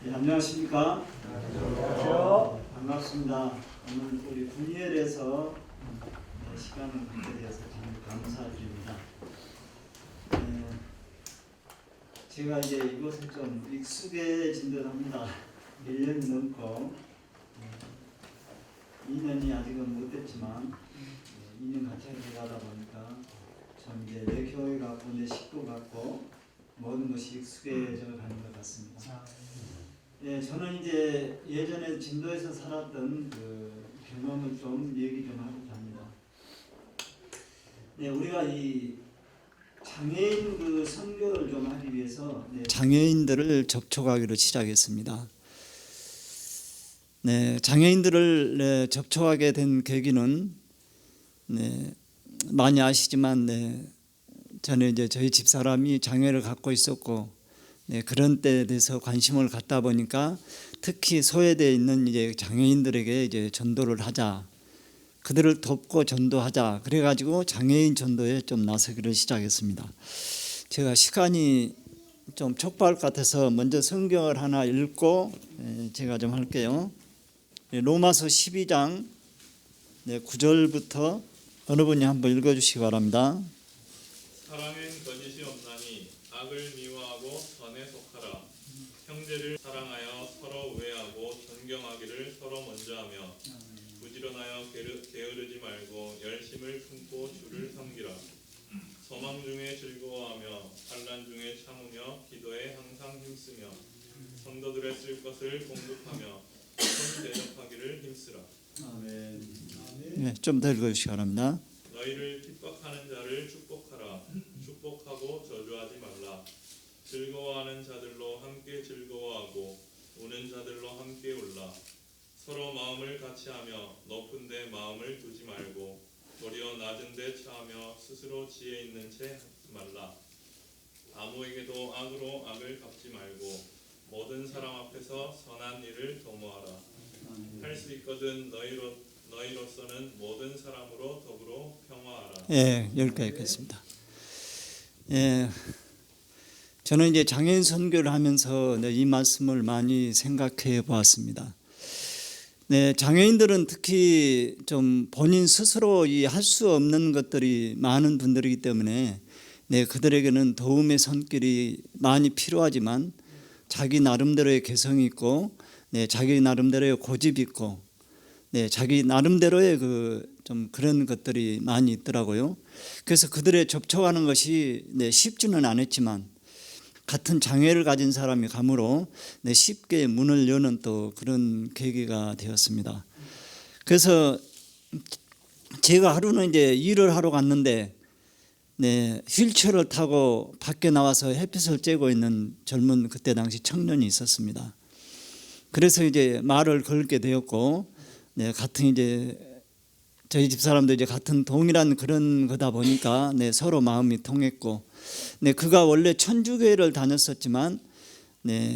네, 안녕하십니까? 안녕하세요. 반갑습니다. 오늘 우리 분이엘에서 시간을 갖게 되어서 참 감사드립니다. 제가 이제 이곳에 좀 익숙해진 듯 합니다. 1년이 넘고 2년이 아직은 못 됐지만 2년 같이 가다 보니까 참 이제 내 교회 같고 내 식구 같고 모든 것이 익숙해져 가는 것 같습니다. 예, 저는 이제 예전에 진도에서 살았던 그 경험을 좀 얘기 좀 하고자 합니다. 네, 우리가 이 장애인 그 선교를 좀 하기 위해서 장애인들을 접촉하기로 시작했습니다. 네, 장애인들을 접촉하게 된 계기는 많이 아시지만 저는 이제 저희 집사람이 장애를 갖고 있었고 그런 때에 대해서 관심을 갖다 보니까 특히 소외되어 있는 이제 장애인들에게 이제 전도를 하자, 그들을 돕고 전도하자, 그래가지고 장애인 전도에 좀 나서기를 시작했습니다. 제가 시간이 좀 촉박할 것 같아서 먼저 성경을 하나 읽고 제가 좀 할게요. 로마서 12장 9절부터 어느 분이 한번 읽어주시기 바랍니다. 사랑엔 거짓이 없나니 악을 미워하고 선에 속하라. 형제를 사랑하여 서로 우애하고 존경하기를 서로 먼저 하며 부지런하여 게으르지 말고 열심을 품고 주를 섬기라. 소망 중에 즐거워하며 환난 중에 참으며 기도에 항상 힘쓰며 성도들의 쓸 것을 공급하며 손 대접하기를 힘쓰라. 아멘. 네, 좀 더 읽어주시기 바랍니다. 너희를 핍박하는 자를 축복하라. 축복하고 저주하지 말라. 즐거워하는 자들로 함께 즐거워하고 우는 자들로 함께 울라. 서로 마음을 같이하며 높은 데 마음을 두지 말고 도리어 낮은 데 처하며 스스로 지혜 있는 채 하지 말라. 아무에게도 악으로 악을 갚지 말고 모든 사람 앞에서 선한 일을 도모하라. 할 수 있거든 너희로서는 모든 사람으로 더불어 평화하라. 예, 여기까지 읽겠습니다. 예, 저는 이제 장애인 선교를 하면서 이 말씀을 많이 생각해 보았습니다. 장애인들은 특히 좀 본인 스스로 할 수 없는 것들이 많은 분들이기 때문에 그들에게는 도움의 손길이 많이 필요하지만 자기 나름대로의 개성이 있고 자기 나름대로의 고집이 있고 자기 나름대로의 좀 그런 것들이 많이 있더라고요. 그래서 그들의 접촉하는 것이 쉽지는 않았지만 같은 장애를 가진 사람이 감으로 쉽게 문을 여는 또 그런 계기가 되었습니다. 그래서 제가 하루는 이제 일을 하러 갔는데 휠체어를 타고 밖에 나와서 햇빛을 쬐고 있는 젊은 그때 당시 청년이 있었습니다. 그래서 이제 말을 걸게 되었고 같은 이제 저희 집사람도 이제 같은 동일한 그런 거다 보니까 서로 마음이 통했고 그가 원래 천주교회를 다녔었지만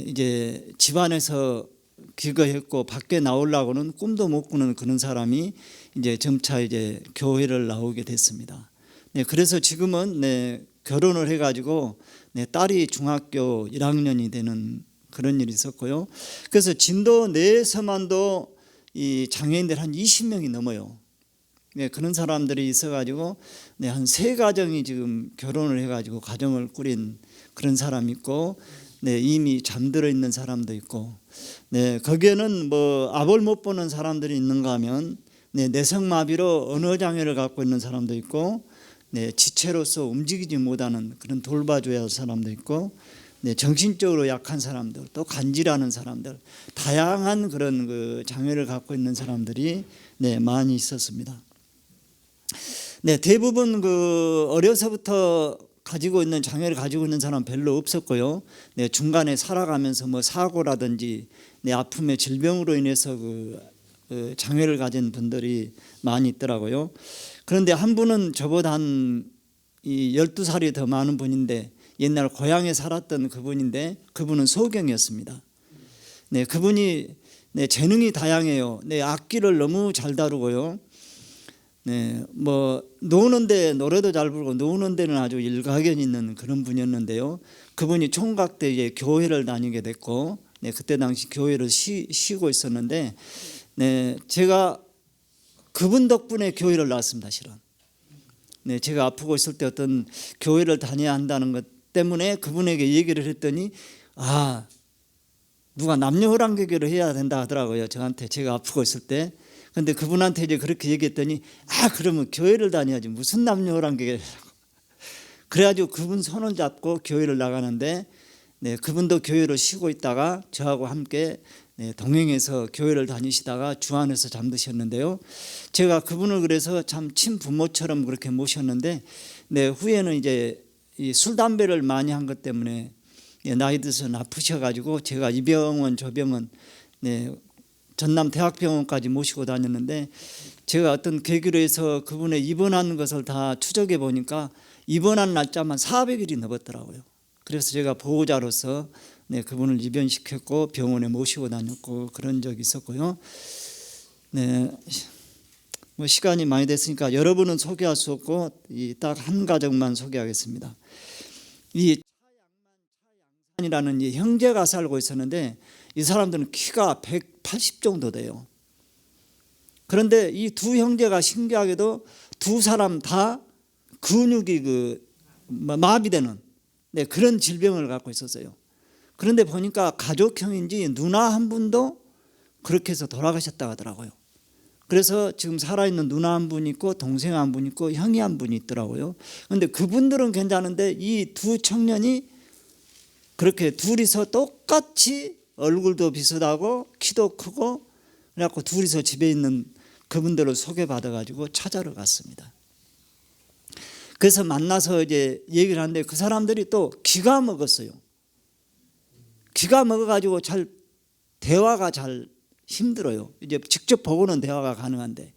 이제 집안에서 기거했고 밖에 나오려고는 꿈도 못 꾸는 그런 사람이 이제 점차 이제 교회를 나오게 됐습니다. 그래서 지금은 결혼을 해가지고 딸이 중학교 1학년이 되는 그런 일이 있었고요. 그래서 진도 내에서만도 이 장애인들 한 20명이 넘어요. 그런 사람들이 있어가지고 한 3가정이 지금 결혼을 해가지고 가정을 꾸린 그런 사람이 있고 이미 잠들어 있는 사람도 있고 거기에는 뭐 앞을 못 보는 사람들이 있는가 하면 내성마비로 언어 장애를 갖고 있는 사람도 있고 지체로서 움직이지 못하는 그런 돌봐줘야 할 사람도 있고 정신적으로 약한 사람들, 또 간질하는 사람들, 다양한 그런 그 장애를 갖고 있는 사람들이 많이 있었습니다. 대부분 어려서부터 가지고 있는 장애를 가지고 있는 사람 별로 없었고요. 중간에 살아가면서 뭐 사고라든지 아픔의 질병으로 인해서 그 장애를 가진 분들이 많이 있더라고요. 그런데 한 분은 저보다 한 12살이 더 많은 분인데 옛날 고향에 살았던 그분인데 그분은 소경이었습니다. 그분이 재능이 다양해요. 악기를 너무 잘 다루고요. 뭐 노는데 노래도 잘 부르고 노는 데는 아주 일가견 있는 그런 분이었는데요. 그분이 총각 때 이제 교회를 다니게 됐고 네, 그때 당시 교회를 쉬고 있었는데, 네, 제가 그분 덕분에 교회를 나왔습니다. 실은. 네, 제가 아프고 있을 때 어떤 교회를 다녀야 한다는 것 때문에 그분에게 얘기를 했더니, 아, 누가 남녀호랑개교를 해야 된다 하더라고요. 저한테, 제가 아프고 있을 때. 근데 그분한테 이제 그렇게 얘기했더니, 아, 그러면 교회를 다녀야지 무슨 남녀호랑개교를. 그래가지고 그분 손을 잡고 교회를 나가는데, 네, 그분도 교회를 쉬고 있다가 저하고 함께, 네, 동행해서 교회를 다니시다가 주 안에서 잠드셨는데요. 제가 그분을 그래서 참 친부모처럼 그렇게 모셨는데, 네, 후에는 이제 이 술 담배를 많이 한 것 때문에, 네, 나이 드셔서 아프셔가지고 제가 이 병원 저 병원, 네, 전남 대학병원까지 모시고 다녔는데, 제가 어떤 계기로 해서 그분의 입원한 것을 다 추적해 보니까 입원한 날짜만 400일이 넘었더라고요. 그래서 제가 보호자로서, 네, 그분을 입원시켰고 병원에 모시고 다녔고 그런 적이 있었고요. 네, 뭐 시간이 많이 됐으니까 여러분은 소개할 수 없고 딱 한 가정만 소개하겠습니다. 이 차양만이라는 이 형제가 살고 있었는데, 이 사람들은 키가 180 정도 돼요. 그런데 이 두 형제가 신기하게도 두 사람 다 근육이 마비되는, 네, 그런 질병을 갖고 있었어요. 그런데 보니까 가족형인지 누나 한 분도 그렇게 해서 돌아가셨다고 하더라고요. 그래서 지금 살아있는 누나 한 분 있고 동생 한 분 있고 형이 한 분이 있더라고요. 그런데 그분들은 괜찮은데 이 두 청년이 그렇게 둘이서 똑같이 얼굴도 비슷하고 키도 크고, 그래갖고 둘이서 집에 있는 그분들을 소개받아가지고 찾아러 갔습니다. 그래서 만나서 이제 얘기를 하는데 그 사람들이 또 기가 먹었어요. 기가 먹어가지고 대화가 잘 힘들어요. 이제 직접 보고는 대화가 가능한데.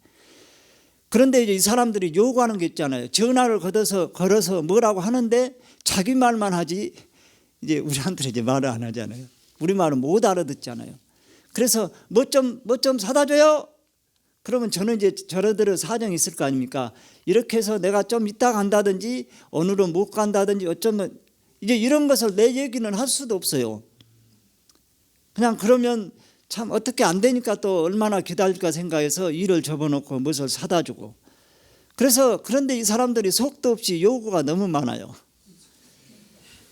그런데 이제 이 사람들이 요구하는 게 있잖아요. 전화를 걸어서 뭐라고 하는데 자기 말만 하지, 이제 우리한테 이제 말을 안 하잖아요. 우리 말은 못 알아듣잖아요. 그래서 뭐 좀 사다 줘요. 그러면 저는 이제 저러들의 사정이 있을 거 아닙니까? 이렇게 해서 내가 좀 이따 간다든지 오늘은 못 간다든지 어쩌면 이제 이런 것을 내 얘기는 할 수도 없어요. 그냥 그러면 참 어떻게 안 되니까 또 얼마나 기다릴까 생각해서 일을 접어놓고 무엇을 사다 주고. 그런데 이 사람들이 속도 없이 요구가 너무 많아요.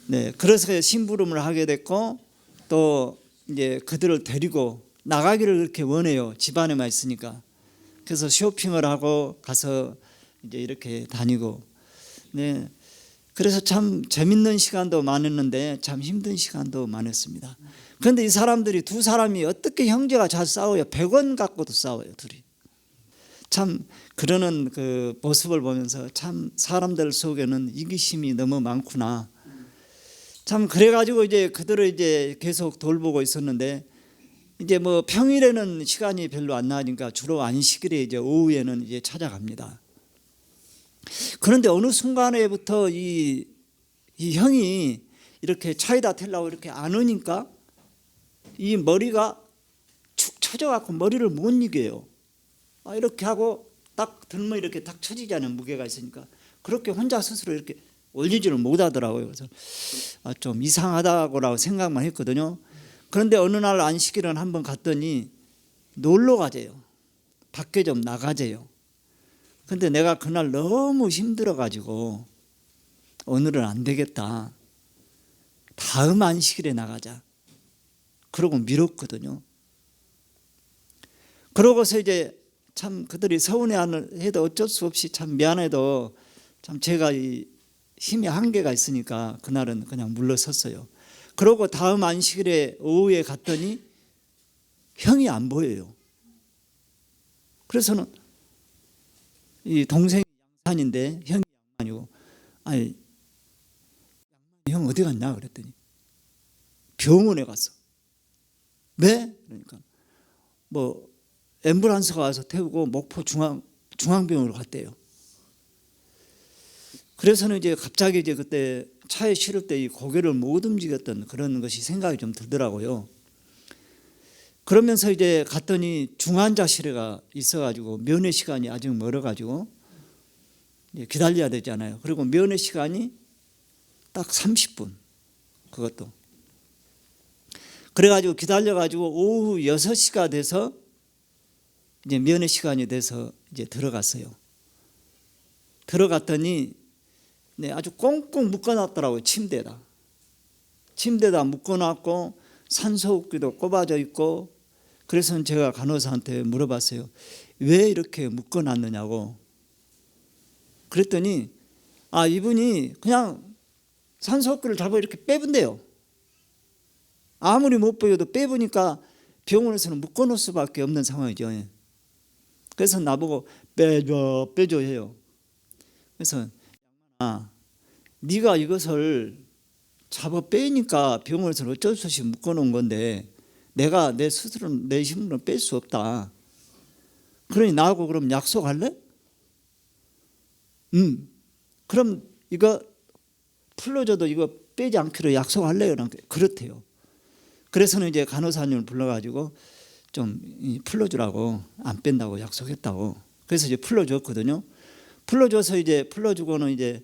네, 그래서 심부름을 하게 됐고, 또 이제 그들을 데리고 나가기를 그렇게 원해요. 집안에만 있으니까. 그래서 쇼핑을 하고 가서 이제 이렇게 다니고. 네, 그래서 참 재밌는 시간도 많았는데 참 힘든 시간도 많았습니다. 그런데 이 사람들이 두 사람이 어떻게 형제가 잘 싸워요? 100원 갖고도 싸워요, 둘이. 참 그러는 그 모습을 보면서 참 사람들 속에는 이기심이 너무 많구나. 참 그래가지고 이제 그들을 이제 계속 돌보고 있었는데, 이제 뭐 평일에는 시간이 별로 안 나니까 주로 안식일에 이제 오후에는 이제 찾아갑니다. 그런데 어느 순간에부터 이 형이 이렇게 차에다 태려고 이렇게 안 오니까 이 머리가 축 처져갖고 머리를 못 이겨요. 이렇게 하고 딱 들면 이렇게 딱 처지잖아요. 무게가 있으니까. 그렇게 혼자 스스로 이렇게 올리지를 못하더라고요. 그래서 좀 이상하다고 생각만 했거든요. 그런데 어느 날 안식일은 한번 갔더니 놀러 가재요. 밖에 좀 나가재요. 근데 내가 그날 너무 힘들어가지고 오늘은 안 되겠다. 다음 안식일에 나가자. 그러고 미뤘거든요. 그러고서 이제 참 그들이 서운해해도 어쩔 수 없이 참 미안해도 참 제가 이 힘이 한계가 있으니까 그날은 그냥 물러섰어요. 그러고 다음 안식일에 오후에 갔더니 형이 안 보여요. 그래서는 이 동생이 양산인데 형이 양만이고, 아니 형 어디 갔냐 그랬더니 병원에 갔어. 네? 그러니까 뭐 앰뷸런스가 와서 태우고 목포 중앙병원으로 갔대요. 그래서는 이제 갑자기 이제 그때 차에 실을 때 이 고개를 못 움직였던 그런 것이 생각이 좀 들더라고요. 그러면서 이제 갔더니 중환자실에가 있어가지고 면회 시간이 아직 멀어가지고 기다려야 되잖아요. 그리고 면회 시간이 딱 30분, 그것도. 그래가지고 기다려가지고 오후 6시가 돼서 이제 면회 시간이 돼서 이제 들어갔어요. 들어갔더니 네, 아주 꽁꽁 묶어놨더라고요. 침대에다 묶어놨고 산소호흡기도 꼽아져 있고. 그래서 제가 간호사한테 물어봤어요. 왜 이렇게 묶어놨느냐고. 그랬더니 이분이 그냥 산소호흡기를 잡아 이렇게 빼본대요. 아무리 못 보여도 빼보니까 병원에서는 묶어놓을 수밖에 없는 상황이죠. 그래서 나보고 빼줘 해요. 그래서 네가 이것을 잡아 빼니까 병원에서는 어쩔 수 없이 묶어놓은 건데 내가 내 스스로 내 힘으로 뺄 수 없다. 그러니 나하고 그럼 약속할래? 그럼 이거 풀어줘도 이거 빼지 않기로 약속할래요? 그렇대요. 그래서는 이제 간호사님을 불러가지고 좀 풀어주라고, 안 뺀다고 약속했다고. 그래서 이제 풀어줬거든요. 풀어줘서 이제 풀어주고는 이제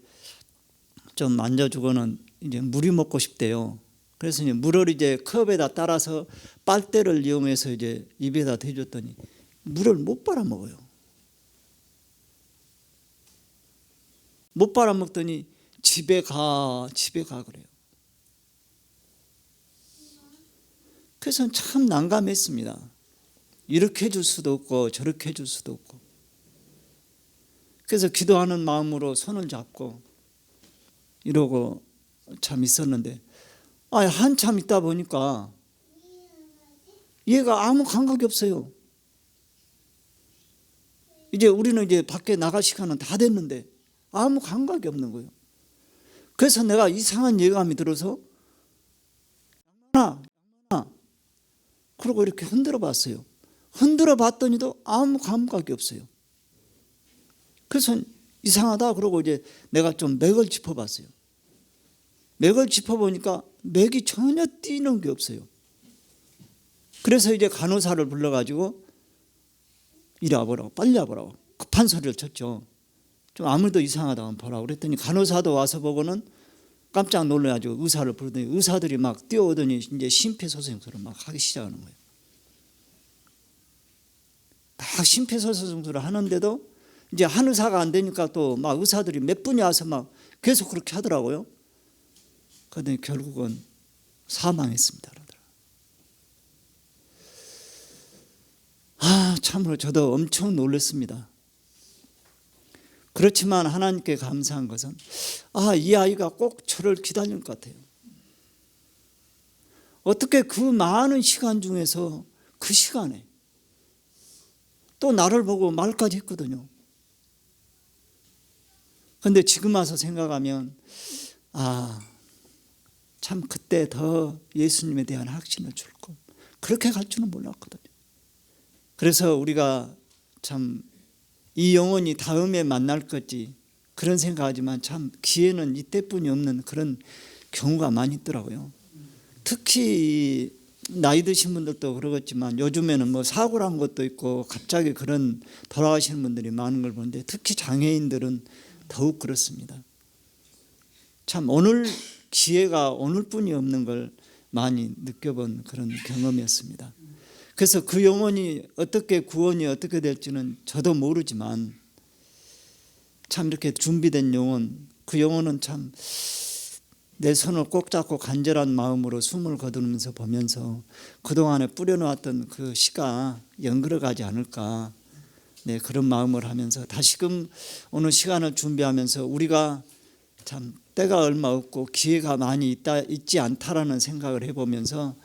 좀 만져주고는 이제 물이 먹고 싶대요. 그래서 이제 물을 이제 컵에다 따라서 빨대를 이용해서 이제 입에다 대줬더니 물을 못 빨아먹어요. 못 빨아먹더니 집에 가 그래요. 그래서 참 난감했습니다. 이렇게 해줄 수도 없고 저렇게 해줄 수도 없고. 그래서 기도하는 마음으로 손을 잡고 이러고 참 있었는데 한참 있다 보니까 얘가 아무 감각이 없어요. 이제 우리는 이제 밖에 나갈 시간은 다 됐는데 아무 감각이 없는 거예요. 그래서 내가 이상한 예감이 들어서 그러고 이렇게 흔들어 봤어요. 흔들어 봤더니도 아무 감각이 없어요. 그래서 이상하다 그러고 이제 내가 좀 맥을 짚어봤어요. 맥을 짚어보니까 맥이 전혀 뛰는 게 없어요. 그래서 이제 간호사를 불러가지고 이리 와보라고, 빨리 와보라고 급한 소리를 쳤죠. 좀 아무래도 이상하다 보라고 그랬더니 간호사도 와서 보고는 깜짝 놀라가지고 의사를 부르더니 의사들이 막 뛰어오더니 이제 심폐소생술을 막 하기 시작하는 거예요. 막 심폐소생술을 하는데도 이제 한 의사가 안 되니까 또 막 의사들이 몇 분이 와서 막 계속 그렇게 하더라고요. 그러더니 결국은 사망했습니다. 참으로 저도 엄청 놀랐습니다. 그렇지만 하나님께 감사한 것은 이 아이가 꼭 저를 기다릴 것 같아요. 어떻게 그 많은 시간 중에서 그 시간에 또 나를 보고 말까지 했거든요. 그런데 지금 와서 생각하면 참 그때 더 예수님에 대한 확신을 줄 걸. 그렇게 갈 줄은 몰랐거든요. 그래서 우리가 참 이 영혼이 다음에 만날 거지 그런 생각하지만 참 기회는 이때뿐이 없는 그런 경우가 많이 있더라고요. 특히 나이 드신 분들도 그러겠지만 요즘에는 뭐 사고란 것도 있고 갑자기 그런 돌아가시는 분들이 많은 걸 보는데 특히 장애인들은 더욱 그렇습니다. 참 오늘 기회가 오늘뿐이 없는 걸 많이 느껴본 그런 경험이었습니다. 그래서 그 영혼이 어떻게 구원이 어떻게 될지는 저도 모르지만 참 이렇게 준비된 영혼, 그 영혼은 참 내 손을 꼭 잡고 간절한 마음으로 숨을 거두면서 보면서 그동안에 뿌려놓았던 그 씨가 연그러가지 않을까, 그런 마음을 하면서 다시금 오늘 시간을 준비하면서 우리가 참 때가 얼마 없고 기회가 많이 있지 않다라는 생각을 해보면서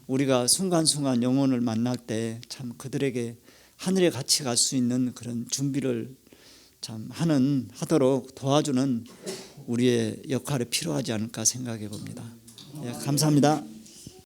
우리가 순간순간 영혼을 만날 때 참 그들에게 하늘에 같이 갈 수 있는 그런 준비를 참 하도록 도와주는 우리의 역할이 필요하지 않을까 생각해 봅니다. 감사합니다.